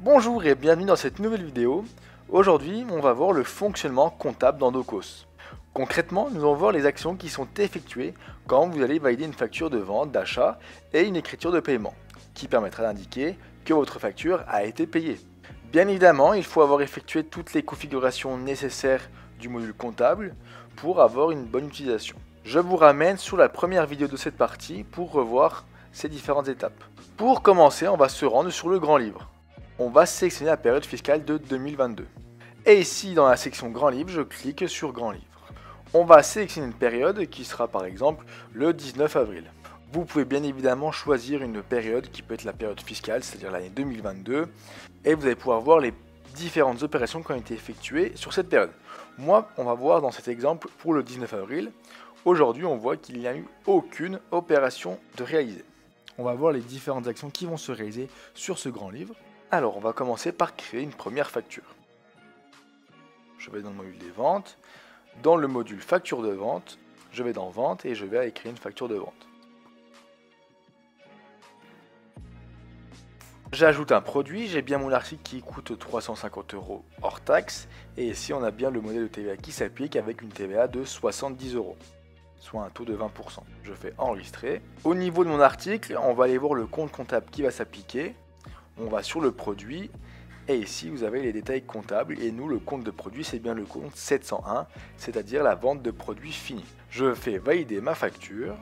Bonjour et bienvenue dans cette nouvelle vidéo. Aujourd'hui, on va voir le fonctionnement comptable dans Docos. Concrètement, nous allons voir les actions qui sont effectuées quand vous allez valider une facture de vente, d'achat et une écriture de paiement, qui permettra d'indiquer que votre facture a été payée. Bien évidemment, il faut avoir effectué toutes les configurations nécessaires du module comptable pour avoir une bonne utilisation. Je vous ramène sur la première vidéo de cette partie pour revoir ces différentes étapes. Pour commencer, on va se rendre sur le grand livre. On va sélectionner la période fiscale de 2022. Et ici, dans la section Grand Livre, je clique sur Grand Livre. On va sélectionner une période qui sera par exemple le 19 avril. Vous pouvez bien évidemment choisir une période qui peut être la période fiscale, c'est-à-dire l'année 2022, et vous allez pouvoir voir les différentes opérations qui ont été effectuées sur cette période. Moi, on va voir dans cet exemple pour le 19 avril. Aujourd'hui, on voit qu'il n'y a eu aucune opération de réalisée. On va voir les différentes actions qui vont se réaliser sur ce grand livre. Alors, on va commencer par créer une première facture. Je vais dans le module des ventes. Dans le module facture de vente, je vais dans vente et je vais aller créer une facture de vente. J'ajoute un produit, j'ai bien mon article qui coûte 350 € hors taxe. Et ici, on a bien le modèle de TVA qui s'applique avec une TVA de 70 €. Soit un taux de 20%. Je fais enregistrer. Au niveau de mon article, on va aller voir le compte comptable qui va s'appliquer. On va sur le produit et ici vous avez les détails comptables et nous le compte de produit c'est bien le compte 701, c'est-à-dire la vente de produits finis. Je fais valider ma facture.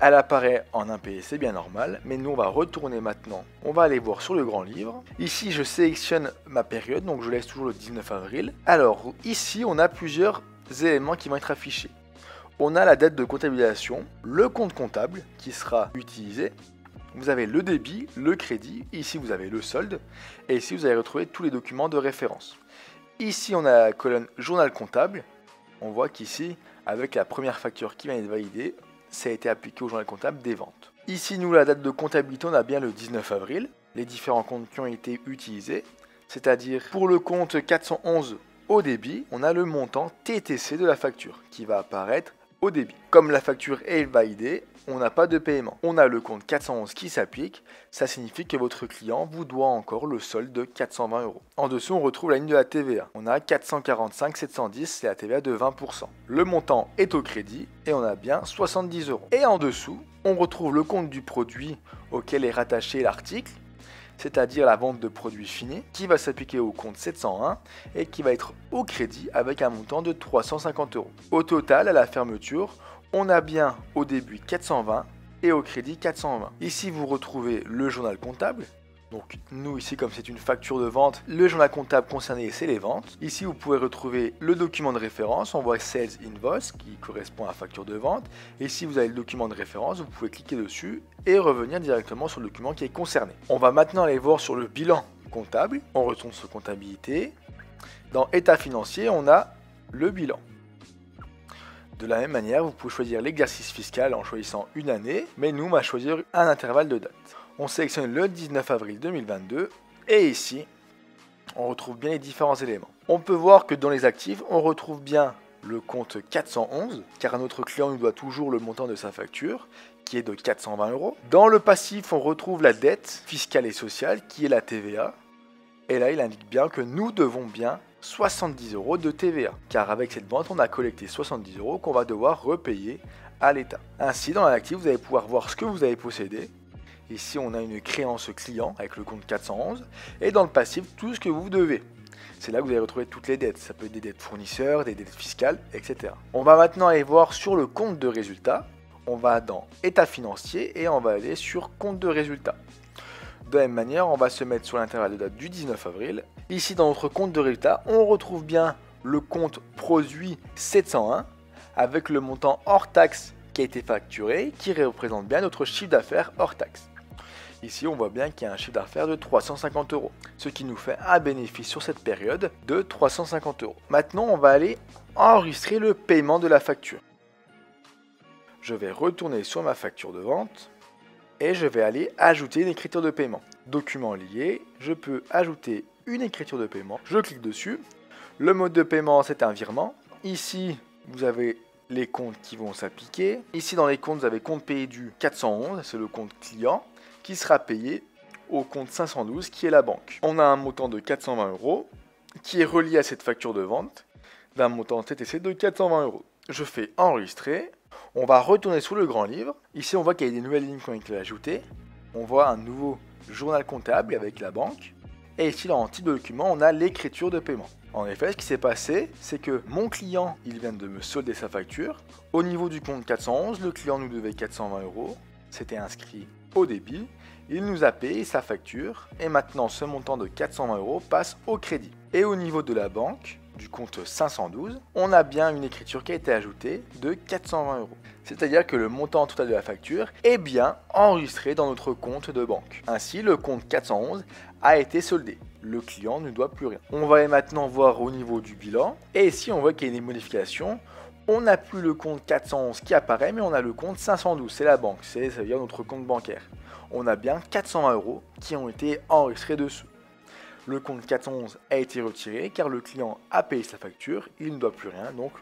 Elle apparaît en impayé, c'est bien normal, mais nous on va retourner maintenant. On va aller voir sur le grand livre. Ici je sélectionne ma période, donc je laisse toujours le 19 avril. Alors ici on a plusieurs éléments qui vont être affichés. On a la date de comptabilisation, le compte comptable qui sera utilisé. Vous avez le débit, le crédit, ici vous avez le solde, et ici vous allez retrouver tous les documents de référence. Ici on a la colonne journal comptable. On voit qu'ici, avec la première facture qui vient d'être validée, ça a été appliqué au journal comptable des ventes. Ici nous, la date de comptabilité, on a bien le 19 avril, les différents comptes qui ont été utilisés, c'est-à-dire pour le compte 411 au débit, on a le montant TTC de la facture qui va apparaître au débit. Comme la facture est validée, on n'a pas de paiement. On a le compte 411 qui s'applique, ça signifie que votre client vous doit encore le solde de 420 €. En dessous, on retrouve la ligne de la TVA. On a 445 710, c'est la TVA de 20%. Le montant est au crédit et on a bien 70 €. Et en dessous, on retrouve le compte du produit auquel est rattaché l'article, c'est-à-dire la vente de produits finis, qui va s'appliquer au compte 701 et qui va être au crédit avec un montant de 350 €. Au total, à la fermeture, on a bien au début 420 et au crédit 420. Ici, vous retrouvez le journal comptable. Donc nous ici, comme c'est une facture de vente, le journal comptable concerné c'est les ventes. Ici vous pouvez retrouver le document de référence, on voit Sales Invoice qui correspond à la facture de vente. Et ici vous avez le document de référence, vous pouvez cliquer dessus et revenir directement sur le document qui est concerné. On va maintenant aller voir sur le bilan comptable, on retourne sur comptabilité. Dans état financier, on a le bilan. De la même manière, vous pouvez choisir l'exercice fiscal en choisissant une année, mais nous on va choisir un intervalle de date. On sélectionne le 19 avril 2022 et ici, on retrouve bien les différents éléments. On peut voir que dans les actifs, on retrouve bien le compte 411, car notre client nous doit toujours le montant de sa facture, qui est de 420 €. Dans le passif, on retrouve la dette fiscale et sociale, qui est la TVA. Et là, il indique bien que nous devons bien 70 € de TVA, car avec cette vente, on a collecté 70 € qu'on va devoir repayer à l'État. Ainsi, dans l'actif, vous allez pouvoir voir ce que vous avez possédé. Ici, on a une créance client avec le compte 411. Et dans le passif, tout ce que vous devez. C'est là que vous allez retrouver toutes les dettes. Ça peut être des dettes fournisseurs, des dettes fiscales, etc. On va maintenant aller voir sur le compte de résultat. On va dans état financier et on va aller sur compte de résultat. De la même manière, on va se mettre sur l'intervalle de date du 19 avril. Ici, dans notre compte de résultat, on retrouve bien le compte produit 701 avec le montant hors taxe qui a été facturé, qui représente bien notre chiffre d'affaires hors taxe. Ici, on voit bien qu'il y a un chiffre d'affaires de 350 €, ce qui nous fait un bénéfice sur cette période de 350 €. Maintenant, on va aller enregistrer le paiement de la facture. Je vais retourner sur ma facture de vente et je vais aller ajouter une écriture de paiement. Document lié, je peux ajouter une écriture de paiement. Je clique dessus. Le mode de paiement, c'est un virement. Ici, vous avez les comptes qui vont s'appliquer. Ici, dans les comptes, vous avez compte payé du 411, c'est le compte client, qui sera payé au compte 512 qui est la banque. On a un montant de 420 € qui est relié à cette facture de vente d'un montant TTC de 420 €. Je fais enregistrer. On va retourner sur le grand livre. Ici, on voit qu'il y a des nouvelles lignes qui ont été ajoutées. On voit un nouveau journal comptable avec la banque. Et ici, dans le titre de document, on a l'écriture de paiement. En effet, ce qui s'est passé, c'est que mon client, il vient de me solder sa facture. Au niveau du compte 411, le client nous devait 420 €. C'était inscrit au débit. Il nous a payé sa facture. Et maintenant, ce montant de 420 € passe au crédit. Et au niveau de la banque, du compte 512, on a bien une écriture qui a été ajoutée de 420 €. C'est-à-dire que le montant total de la facture est bien enregistré dans notre compte de banque. Ainsi, le compte 411 a été soldé. Le client ne doit plus rien. On va maintenant voir au niveau du bilan. Et ici, on voit qu'il y a des modifications. On n'a plus le compte 411 qui apparaît, mais on a le compte 512. C'est la banque, c'est-à-dire notre compte bancaire. On a bien 420 € qui ont été enregistrés dessus. Le compte 411 a été retiré car le client a payé sa facture, il ne doit plus rien, donc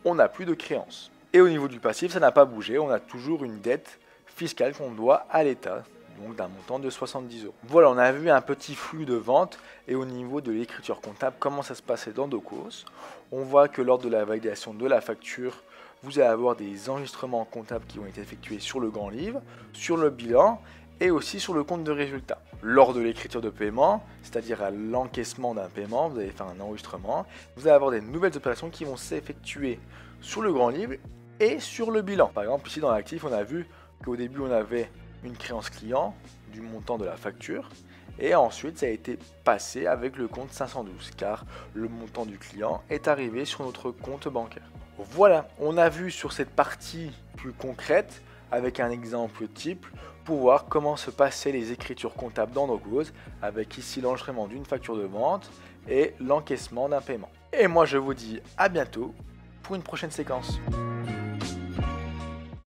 on n'a plus de créance. Et au niveau du passif, ça n'a pas bougé, on a toujours une dette fiscale qu'on doit à l'État, donc d'un montant de 70 €. Voilà, on a vu un petit flux de vente et au niveau de l'écriture comptable, comment ça se passait dans Docos. On voit que lors de la validation de la facture, vous allez avoir des enregistrements comptables qui ont été effectués sur le grand livre, sur le bilan et aussi sur le compte de résultat. Lors de l'écriture de paiement, c'est-à-dire à l'encaissement d'un paiement, vous allez faire un enregistrement, vous allez avoir des nouvelles opérations qui vont s'effectuer sur le grand livre et sur le bilan. Par exemple, ici dans l'actif, on a vu qu'au début, on avait une créance client du montant de la facture et ensuite, ça a été passé avec le compte 512 car le montant du client est arrivé sur notre compte bancaire. Voilà, on a vu sur cette partie plus concrète avec un exemple type pour voir comment se passaient les écritures comptables dans Docos avec ici l'enregistrement d'une facture de vente et l'encaissement d'un paiement. Et moi je vous dis à bientôt pour une prochaine séquence.